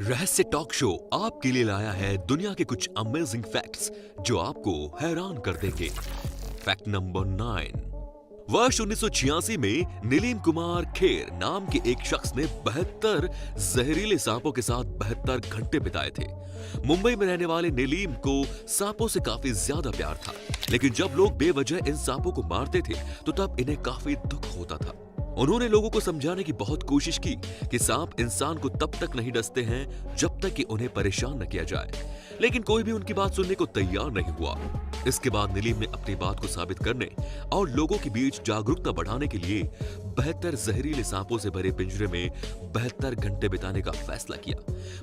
रहस्य talk show आपके लिए लाया है दुनिया के कुछ अमेजिंग फैक्ट्स जो आपको हैरान कर देंगे। Fact number 9। वर्ष 1986 में नीलिम कुमार खेर नाम के एक शख्स ने 72 जहरीले सांपों के साथ 72 घंटे बिताए थे। मुंबई में रहने वाले नीलिम को सांपों से काफी ज्यादा प्यार था, लेकिन जब लोग बेवजह इन सांपों को मारते थे तो तब इन्हें काफी दुख होता था। उन्होंने लोगों को समझाने की बहुत कोशिश की कि सांप इंसान को तब तक नहीं डसते हैं जब तक कि उन्हें परेशान न किया जाए, लेकिन कोई भी उनकी बात सुनने को तैयार नहीं हुआ। इसके बाद नीलिम ने अपनी बात को साबित करने और लोगों के बीच जागरूकता बढ़ाने के लिए 72 जहरीले सांपों से भरे पिंजरे में 72 घंटे बिताने का फैसला किया।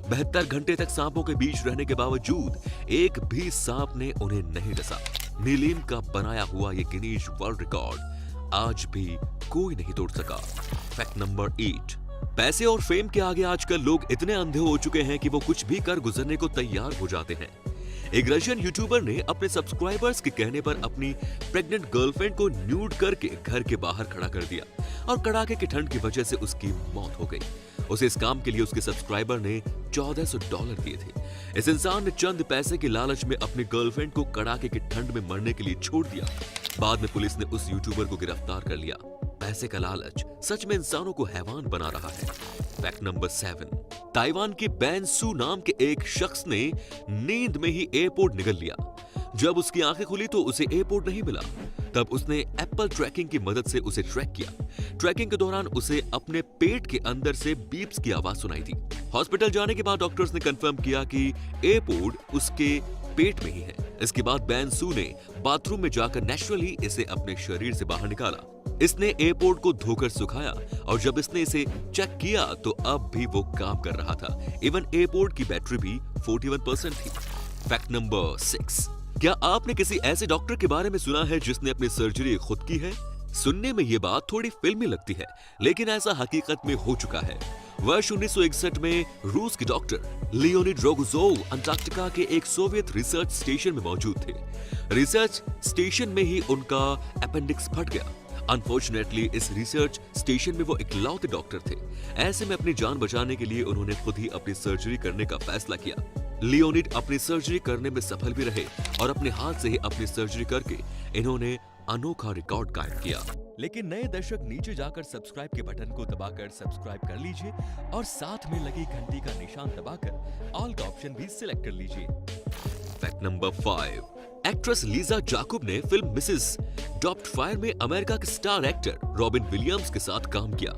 72 घंटे तक सांपों के बीच रहने के बावजूद एक भी सांप ने उन्हें नहीं डसा। नीलिम का बनाया हुआ ये गिनीज वर्ल्ड रिकॉर्ड आज भी कोई नहीं तोड़ सका। Fact number 8। पैसे और फेम के आगे आजकल लोग इतने अंधे हो चुके हैं कि वो कुछ भी कर गुजरने को तैयार हो जाते हैं। एक रशियन यूट्यूबर ने अपने सब्सक्राइबर्स के कहने पर अपनी प्रेग्नेंट गर्लफ्रेंड को न्यूड करके घर के बाहर खड़ा कर दिया और कड़ाके की ठंड की वजह से उसकी मौत हो गई। उसे इस काम के लिए उसके सब्सक्राइबर ने $1400 दिए थे। इस इंसान ने चंद पैसे के लालच में अपनी गर्लफ्रेंड को कड़ाके की ठंड में मरने के लिए छोड़ दिया। बाद में पुलिस ने उस यूट्यूबर को गिरफ्तार कर लिया। पैसे का लालच सच में इंसानों को हैवान बना रहा है। Fact number 7। ताइवान के बैन सू नाम के एक शख्स ने नींद में ही एयरपोर्ट निगल लिया। जब उसकी आंखें खुली तो उसे एयरपोर्ट नहीं मिला। तब उसने एप्पल ट्रैकिंग की मदद से उसे ट्रैक किया। ट्रैकिंग के दौरान उसे अपने पेट के अंदर से बीप्स की आवाज सुनाई थी। हॉस्पिटल जाने के बाद डॉक्टर्स ने कंफर्म किया कि एयरपोर्ट उसके पेट में ही है। इसके बाद बैन सू ने बाथरूम में जाकर नेचुरली इसे अपने शरीर से बाहर निकाला। इसने एयरपोर्ट को धोकर सुखाया और जब इसने इसे चेक किया तो अब भी वो काम कर रहा था। इवन एयरपोर्ट की बैटरी भी 41% थी। Fact number 6। क्या आपने किसी ऐसे डॉक्टर के बारे में सुना है जिसने अपनी सर्जरी खुद की है? सुनने में ये बात थोड़ी फिल्मी लगती है, लेकिन ऐसा हकीकत में हो चुका है। वर्ष 1961 में रूस के डॉक्टर लियोनिड रोगोजोव अंटार्कटिका के एक सोवियत रिसर्च स्टेशन में मौजूद थे। रिसर्च स्टेशन में ही उनका अपेंडिक्स फट गया। अनफॉर्चुनेटली इस रिसर्च स्टेशन में वो इकलौते डॉक्टर थे। ऐसे में अपनी जान बचाने के लिए उन्होंने खुद ही अपनी सर्जरी करने का फैसला किया। लियोनिड अपनी सर्जरी करने में सफल भी रहे और अपने हाथ से ही अपनी सर्जरी करके इन्होंने अनोखा रिकॉर्ड कायम किया। लेकिन नए दर्शक नीचे जाकर सब्सक्राइब के बटन को दबाकर सब्सक्राइब कर लीजिए और साथ में लगी घंटी का निशान दबाकर ऑल का ऑप्शन भी सिलेक्ट कर लीजिए। Fact number 5। एक्ट्रेस लीजा जाकुब ने फिल्म मिसेस डॉप्टफायर में अमेरिका के स्टार एक्टर रॉबिन विलियम्स के साथ काम किया।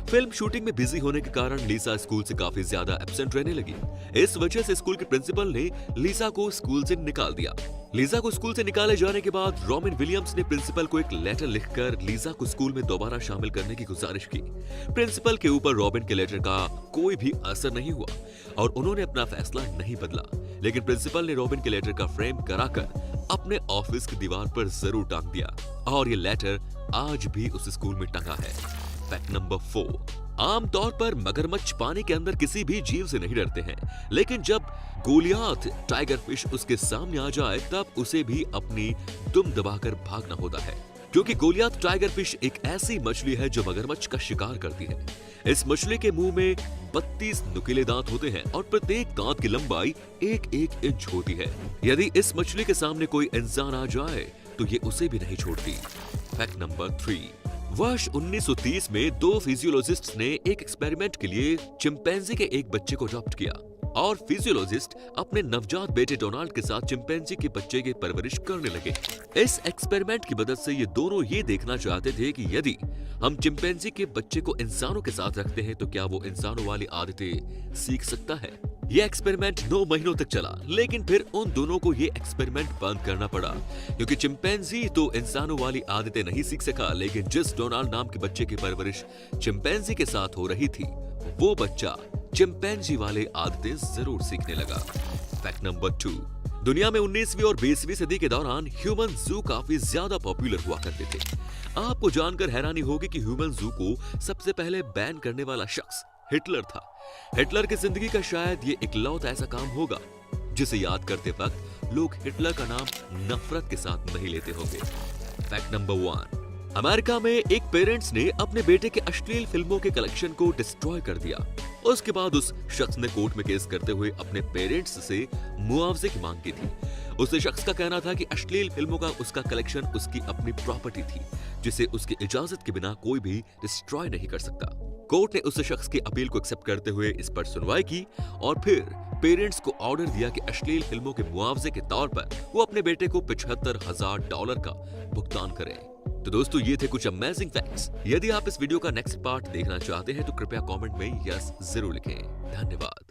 फिल्म शूटिंग में बिजी होने के कारण लीजा स्कूल से काफी ज्यादा एब्सेंट रहने लगी। इस वजह से स्कूल के प्रिंसिपल ने लीजा को स्कूल से निकाल दिया। लीजा को स्कूल से निकाले जाने के बाद रॉबिन विलियम्स ने प्रिंसिपल को एक लेटर लिखकर लीजा को स्कूल में दोबारा शामिल करने की गुजारिश की। प्रिंसिपल के ऊपर रॉबिन के लेटर का कोई भी असर नहीं हुआ और उन्होंने अपना फैसला नहीं बदला, लेकिन प्रिंसिपल ने रॉबिन के लेटर का फ्रेम कराकर अपने ऑफिस की दीवार पर जरूर टांग दिया और ये लेटर आज भी उस स्कूल में टंगा है। Fact number 4। आमतौर पर मगरमच्छ पानी के अंदर किसी भी जीव से नहीं डरते हैं, लेकिन जब गोलियाथ टाइगर फिश उसके सामने आ जाए तब उसे भी अपनी दुम दबाकर भागना होता है, क्योंकि गोलियाथ टाइगर फिश एक ऐसी मछली है जो मगरमच्छ का शिकार करती है। इस मछली के मुंह में 32 नुकीले दांत होते हैं और प्रत्येक दांत की लंबाई 1-1 इंच होती है। यदि इस मछली के सामने कोई इंसान आ जाए तो ये उसे भी नहीं छोड़ती। Fact number 3। वर्ष 1930 में 2 फिजियोलॉजिस्ट्स ने एक एक्सपेरिमेंट के लिए चिंपैंजी के एक बच्चे को अडॉप्ट किया और फिजियोलॉजिस्ट अपने नवजात बेटे डोनाल्ड के साथ चिंपैंजी के बच्चे की परवरिश करने लगे। इस एक्सपेरिमेंट की मदद से ये दोनों ये देखना चाहते थे कि यदि हम चिंपैंजी के बच्चे को इंसानों के साथ रखते हैं तो क्या वो इंसानों वाली आदतें सीख सकता है। ये एक्सपेरिमेंट 9 महीनों तक चला, लेकिन फिर उन दोनों को ये एक्सपेरिमेंट बंद करना पड़ा, क्योंकि चिंपैंजी तो इंसानों वाली आदतें नहीं सीख सका, लेकिन जिस डोनाल्ड नाम के बच्चे की परवरिश चिंपैंजी के साथ हो रही थी वो बच्चा चिंपैंजी वाले आदतें जरूर सीखने लगा। Fact number 2। दुनिया में 19वीं और 20वीं सदी के दौरान ह्यूमन जू काफी ज्यादा पॉपुलर हुआ करते थे। आपको जानकर हैरानी होगी कि ह्यूमन जू को सबसे पहले बैन करने वाला शख्स हिटलर था। हिटलर की जिंदगी का शायद ये इकलौता ऐसा काम होगा जिसे याद करते वक्त लोग हिटलर का नाम नफरत के साथ नहीं लेते होंगे। Fact number 1। अमेरिका में एक पेरेंट्स ने अपने बेटे के अश्लील फिल्मों के कलेक्शन को डिस्ट्रॉय कर दिया। उसके बाद उस शख्स ने कोर्ट में केस करते हुए अपने पेरेंट्स से मुआवजे की मांग की थी। उस शख्स का कहना था कि अश्लील फिल्मों का उसका कलेक्शन उसकी अपनी प्रॉपर्टी थी, जिसे उसकी इजाजत के बिना कोई भी डिस्ट्रॉय नहीं कर सकता। कोर्ट ने उस शख्स की अपील को एक्सेप्ट करते हुए इस पर सुनवाई की और फिर पेरेंट्स को ऑर्डर दिया कि अश्लील फिल्मों के मुआवजे के तौर पर वो अपने बेटे को $75,000 का भुगतान करें। तो दोस्तों, ये थे कुछ अमेजिंग फैक्ट्स। यदि आप इस वीडियो का नेक्स्ट पार्ट देखना चाहते हैं तो कृपया कमेंट में यस जरूर लिखें। धन्यवाद।